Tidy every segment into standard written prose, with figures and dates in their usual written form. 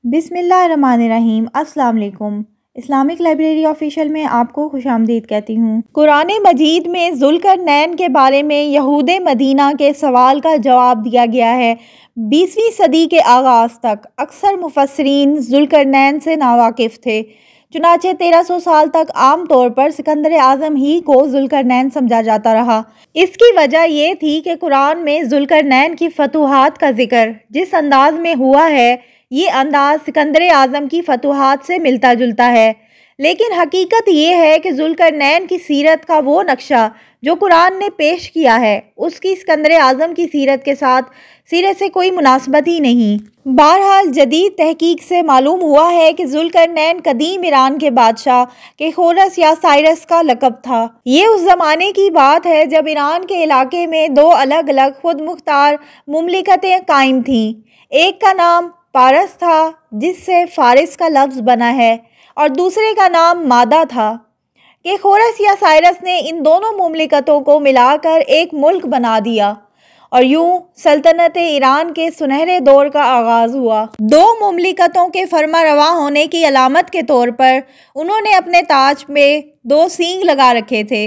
بسم اللہ الرحمن الرحیم۔ السلام علیکم۔ اسلامک لائبریری آفیشیل میں آپ کو خوش آمدید کہتی ہوں۔ قرآن مجید میں ذوالقرنین کے بارے میں یہود مدینہ کے سوال کا جواب دیا گیا ہے۔ 20ویں صدی کے آغاز تک اکثر مفسرین ذوالقرنین سے ناواقف تھے، چنانچہ 1300 سال تک عام طور پر سکندر اعظم ہی کو ذوالقرنین سمجھا جاتا رہا۔ اس کی وجہ یہ تھی کہ قرآن میں ذوالقرنین کی فتوحات کا ذکر جس انداز میں ہوا ہے، یہ انداز سکندر اعظم کی فتوحات سے ملتا جلتا ہے، لیکن حقیقت یہ ہے کہ ذوالقرنین کی سیرت کا وہ نقشہ جو قرآن نے پیش کیا ہے اس کی سکندر اعظم کی سیرت کے ساتھ سیرت سے کوئی مناسبت ہی نہیں۔ بہرحال جدید تحقیق سے معلوم ہوا ہے کہ ذوالقرنین قدیم ایران کے بادشاہ کیخورس یا سائرس کا لقب تھا۔ یہ اس زمانے کی بات ہے جب ایران کے علاقے میں دو الگ الگ خود مختار مملکتیں قائم تھیں۔ ایک کا نام پارس تھا جس سے فارس کا لفظ بنا ہے، اور دوسرے کا نام مادہ تھا۔ کیخورس یا سائرس نے ان دونوں مملکتوں کو ملا کر ایک ملک بنا دیا اور یوں سلطنت ایران کے سنہرے دور کا آغاز ہوا۔ دو مملکتوں کے فرما روا ہونے کی علامت کے طور پر انہوں نے اپنے تاج میں دو سینگ لگا رکھے تھے،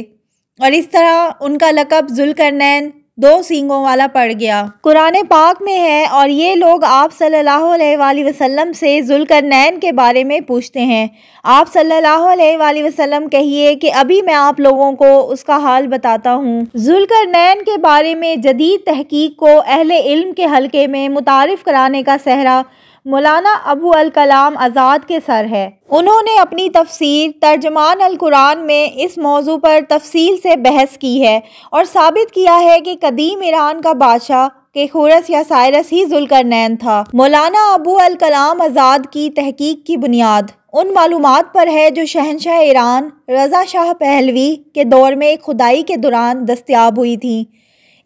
اور اس طرح ان کا لقب ذوالقرنین دو سینگوں والا پڑ گیا۔ قرآن پاک میں ہے، اور یہ لوگ آپ صلی اللہ علیہ وآلہ وسلم سے ذوالقرنین کے بارے میں پوچھتے ہیں۔ آپ صلی اللہ علیہ وآلہ وسلم کہیے کہ ابھی میں آپ لوگوں کو اس کا حال بتاتا ہوں۔ ذوالقرنین کے بارے میں جدید تحقیق کو اہل علم کے حلقے میں متعارف کرانے کا سہرا مولانا ابو الکلام آزاد کے سر ہے۔ انہوں نے اپنی تفسیر ترجمان القرآن میں اس موضوع پر تفصیل سے بحث کی ہے اور ثابت کیا ہے کہ قدیم ایران کا بادشاہ کیخورس یا سائرس ہی ذوالقرنین تھا۔ مولانا ابو الکلام آزاد کی تحقیق کی بنیاد ان معلومات پر ہے جو شہنشاہ ایران رضا شاہ پہلوی کے دور میں ایک کھدائی کے دوران دستیاب ہوئی تھیں۔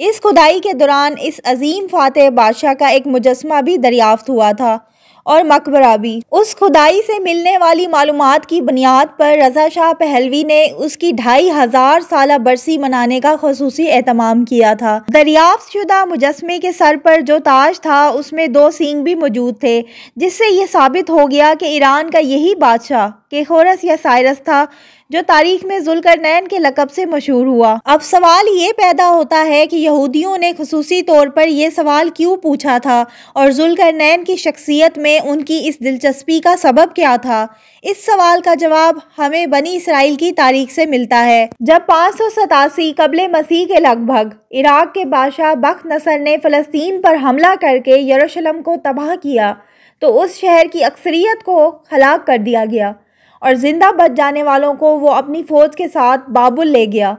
اس کھدائی کے دوران اس عظیم فاتح بادشاہ کا ایک مجسمہ بھی دریافت ہوا تھا اور مقبرہ بھی۔ اس کھدائی سے ملنے والی معلومات کی بنیاد پر رضا شاہ پہلوی نے اس کی 2500 سالہ برسی منانے کا خصوصی اہتمام کیا تھا۔ دریافت شدہ مجسمے کے سر پر جو تاج تھا اس میں دو سینگ بھی موجود تھے، جس سے یہ ثابت ہو گیا کہ ایران کا یہی بادشاہ کیخورس یا سائرس تھا جو تاریخ میں ذوالقرنین کے لقب سے مشہور ہوا۔ اب سوال یہ پیدا ہوتا ہے کہ یہودیوں نے خصوصی طور پر یہ سوال کیوں پوچھا تھا، اور ذوالقرنین کی شخصیت میں ان کی اس دلچسپی کا سبب کیا تھا؟ اس سوال کا جواب ہمیں بنی اسرائیل کی تاریخ سے ملتا ہے۔ جب 587 قبل مسیح کے لگ بھگ عراق کے بادشاہ بخت نصر نے فلسطین پر حملہ کر کے یروشلم کو تباہ کیا تو اس شہر کی اکثریت کو ہلاک کر دیا گیا، اور زندہ بچ جانے والوں کو وہ اپنی فوج کے ساتھ بابل لے گیا،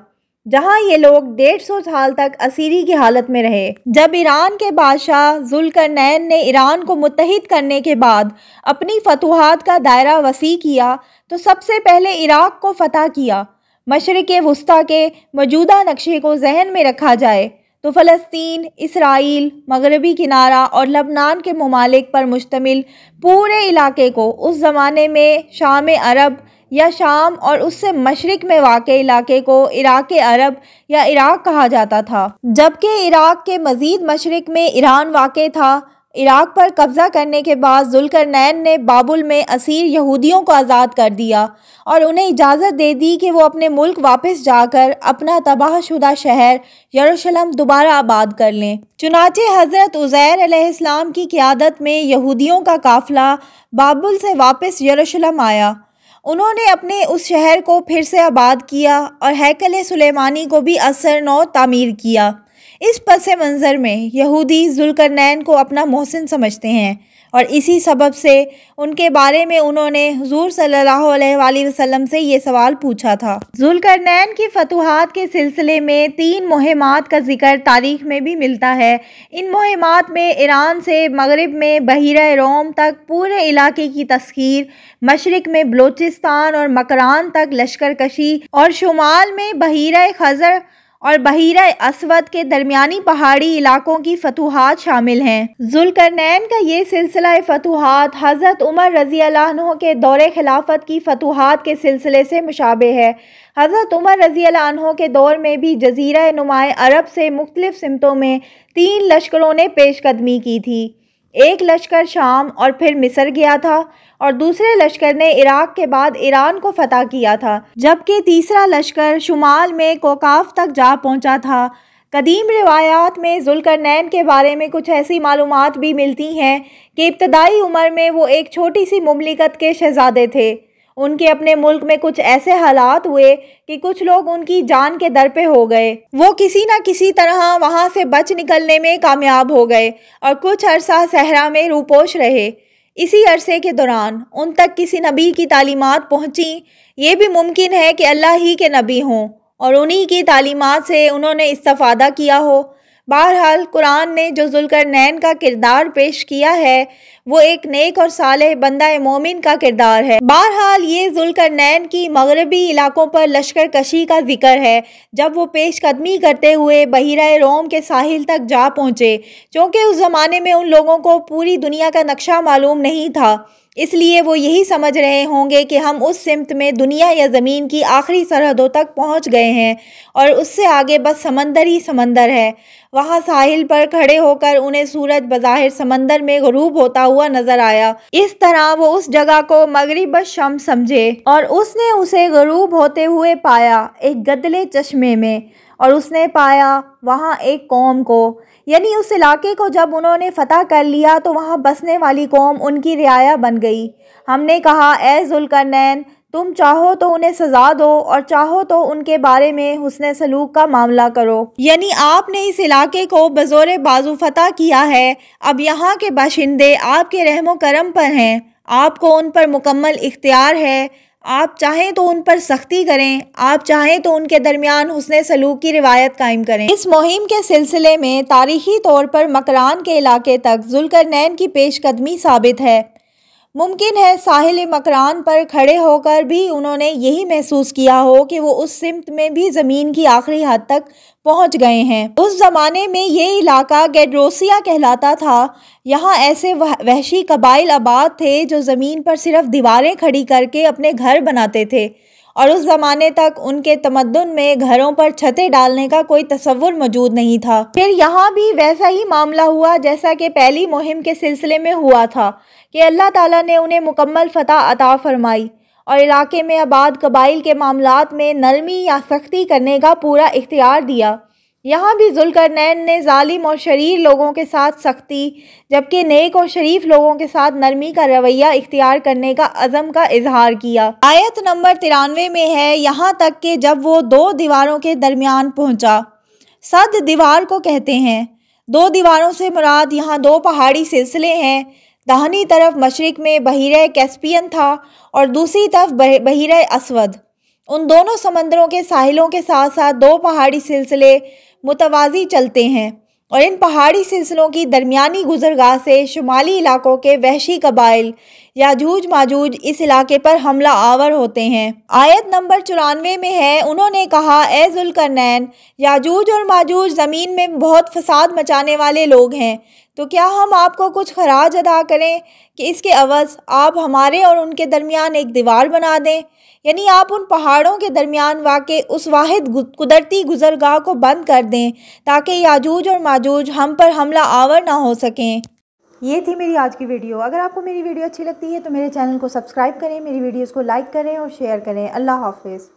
جہاں یہ لوگ 150 سال تک اسیری کی حالت میں رہے۔ جب ایران کے بادشاہ ذوالقرنین نے ایران کو متحد کرنے کے بعد اپنی فتوحات کا دائرہ وسیع کیا تو سب سے پہلے عراق کو فتح کیا۔ مشرق وسطیٰ کے موجودہ نقشے کو ذہن میں رکھا جائے تو فلسطین، اسرائیل، مغربی کنارہ اور لبنان کے ممالک پر مشتمل پورے علاقے کو اس زمانے میں شام عرب یا شام اور اس سے مشرق میں واقع علاقے کو عراق عرب یا عراق کہا جاتا تھا، جبکہ عراق کے مزید مشرق میں ایران واقع تھا۔ عراق پر قبضہ کرنے کے بعد ذوالقرنین نے بابل میں اسیر یہودیوں کو آزاد کر دیا اور انہیں اجازت دے دی کہ وہ اپنے ملک واپس جا کر اپنا تباہ شدہ شہر یروشلم دوبارہ آباد کر لیں۔ چنانچہ حضرت عزیر علیہ السلام کی قیادت میں یہودیوں کا قافلہ بابل سے واپس یروشلم آیا۔ انہوں نے اپنے اس شہر کو پھر سے آباد کیا اور ہیکل سلیمانی کو بھی اثر نو تعمیر کیا۔ اس پس منظر میں یہودی ذوالقرنین کو اپنا محسن سمجھتے ہیں، اور اسی سبب سے ان کے بارے میں انہوں نے حضور صلی اللہ علیہ وآلہ وسلم سے یہ سوال پوچھا تھا۔ ذوالقرنین کی فتوحات کے سلسلے میں 3 مہمات کا ذکر تاریخ میں بھی ملتا ہے۔ ان مہمات میں ایران سے مغرب میں بحیرہ روم تک پورے علاقے کی تسخیر، مشرق میں بلوچستان اور مکران تک لشکر کشی، اور شمال میں بحیرہ خزر اور بحیرہ اسود کے درمیانی پہاڑی علاقوں کی فتوحات شامل ہیں۔ ذوالقرنین کا یہ سلسلہ فتوحات حضرت عمر رضی اللہ عنہ کے دور خلافت کی فتوحات کے سلسلے سے مشابہ ہے۔ حضرت عمر رضی اللہ عنہ کے دور میں بھی جزیرہ نماء عرب سے مختلف سمتوں میں 3 لشکروں نے پیش قدمی کی تھی۔ ایک لشکر شام اور پھر مصر گیا تھا اور دوسرے لشکر نے عراق کے بعد ایران کو فتح کیا تھا، جبکہ تیسرا لشکر شمال میں کوکاف تک جا پہنچا تھا۔ قدیم روایات میں ذوالقرنین کے بارے میں کچھ ایسی معلومات بھی ملتی ہیں کہ ابتدائی عمر میں وہ ایک چھوٹی سی مملکت کے شہزادے تھے۔ ان کے اپنے ملک میں کچھ ایسے حالات ہوئے کہ کچھ لوگ ان کی جان کے در پہ ہو گئے۔ وہ کسی نہ کسی طرح وہاں سے بچ نکلنے میں کامیاب ہو گئے اور کچھ عرصہ صحرا میں روپوش رہے۔ اسی عرصے کے دوران ان تک کسی نبی کی تعلیمات پہنچیں۔ یہ بھی ممکن ہے کہ اللہ ہی کے نبی ہوں اور انہی کی تعلیمات سے انہوں نے استفادہ کیا ہو۔ بہرحال قرآن نے جو ذوالقرنین کا کردار پیش کیا ہے وہ ایک نیک اور صالح بندہ مومن کا کردار ہے۔ بہرحال یہ ذوالقرنین کی مغربی علاقوں پر لشکر کشی کا ذکر ہے جب وہ پیش قدمی کرتے ہوئے بحیرہ روم کے ساحل تک جا پہنچے۔ چونکہ اس زمانے میں ان لوگوں کو پوری دنیا کا نقشہ معلوم نہیں تھا، اس لیے وہ یہی سمجھ رہے ہوں گے کہ ہم اس سمت میں دنیا یا زمین کی آخری سرحدوں تک پہنچ گئے ہیں اور اس سے آگے بس سمندر ہی سمندر ہے۔ وہاں ساحل پر کھڑے ہو کر انہیں سورج بظاہر سمندر میں غروب ہوتا ہوا نظر آیا۔ اس طرح وہ اس جگہ کو مغرب الشمس سمجھے اور اس نے اسے غروب ہوتے ہوئے پایا ایک گدلے چشمے میں، اور اس نے پایا وہاں ایک قوم کو، یعنی اس علاقے کو جب انہوں نے فتح کر لیا تو وہاں بسنے والی قوم ان کی رعایا بن گئی۔ ہم نے کہا اے ذوالقرنین، تم چاہو تو انہیں سزا دو اور چاہو تو ان کے بارے میں حسن سلوک کا معاملہ کرو، یعنی آپ نے اس علاقے کو بزور بازو فتح کیا ہے، اب یہاں کے باشندے آپ کے رحم و کرم پر ہیں، آپ کو ان پر مکمل اختیار ہے، آپ چاہیں تو ان پر سختی کریں، آپ چاہیں تو ان کے درمیان حسن سلوک کی روایت قائم کریں۔ اس مہم کے سلسلے میں تاریخی طور پر مکران کے علاقے تک ذوالقرنین کی پیش قدمی ثابت ہے۔ ممکن ہے ساحل مکران پر کھڑے ہو کر بھی انہوں نے یہی محسوس کیا ہو کہ وہ اس سمت میں بھی زمین کی آخری حد تک پہنچ گئے ہیں۔ اس زمانے میں یہ علاقہ گیڈروسیا کہلاتا تھا۔ یہاں ایسے وحشی قبائل آباد تھے جو زمین پر صرف دیواریں کھڑی کر کے اپنے گھر بناتے تھے، اور اس زمانے تک ان کے تمدن میں گھروں پر چھتیں ڈالنے کا کوئی تصور موجود نہیں تھا۔ پھر یہاں بھی ویسا ہی معاملہ ہوا جیسا کہ پہلی مہم کے سلسلے میں ہوا تھا کہ اللہ تعالیٰ نے انہیں مکمل فتح عطا فرمائی اور علاقے میں آباد قبائل کے معاملات میں نرمی یا سختی کرنے کا پورا اختیار دیا۔ یہاں بھی ذوالقرنین نے ظالم اور شریر لوگوں کے ساتھ سختی، جبکہ نیک اور شریف لوگوں کے ساتھ نرمی کا رویہ اختیار کرنے کا عزم کا اظہار کیا۔ آیت نمبر 93 میں ہے، یہاں تک کہ جب وہ دو دیواروں کے درمیان پہنچا۔ صد دیوار کو کہتے ہیں۔ دو دیواروں سے مراد یہاں دو پہاڑی سلسلے ہیں۔ داہنی طرف مشرق میں بحیرہ کیسپیئن تھا اور دوسری طرف بحیرہ اسود۔ ان دونوں سمندروں کے ساحلوں کے ساتھ ساتھ دو پہاڑی سلسلے متوازی چلتے ہیں، اور ان پہاڑی سلسلوں کی درمیانی گزرگاہ سے شمالی علاقوں کے وحشی قبائل یاجوج ماجوج اس علاقے پر حملہ آور ہوتے ہیں۔ آیت نمبر 94 میں ہے، انہوں نے کہا اے ذوالقرنین، یاجوج اور ماجوج زمین میں بہت فساد مچانے والے لوگ ہیں، تو کیا ہم آپ کو کچھ خراج ادا کریں کہ اس کے عوض آپ ہمارے اور ان کے درمیان ایک دیوار بنا دیں، یعنی آپ ان پہاڑوں کے درمیان واقع اس واحد قدرتی گزرگاہ کو بند کر دیں تاکہ یاجوج اور ماجوج ہم پر حملہ آور نہ ہو سکیں۔ یہ تھی میری آج کی ویڈیو۔ اگر آپ کو میری ویڈیو اچھی لگتی ہے تو میرے چینل کو سبسکرائب کریں، میری ویڈیوز کو لائک کریں اور شیئر کریں۔ اللہ حافظ۔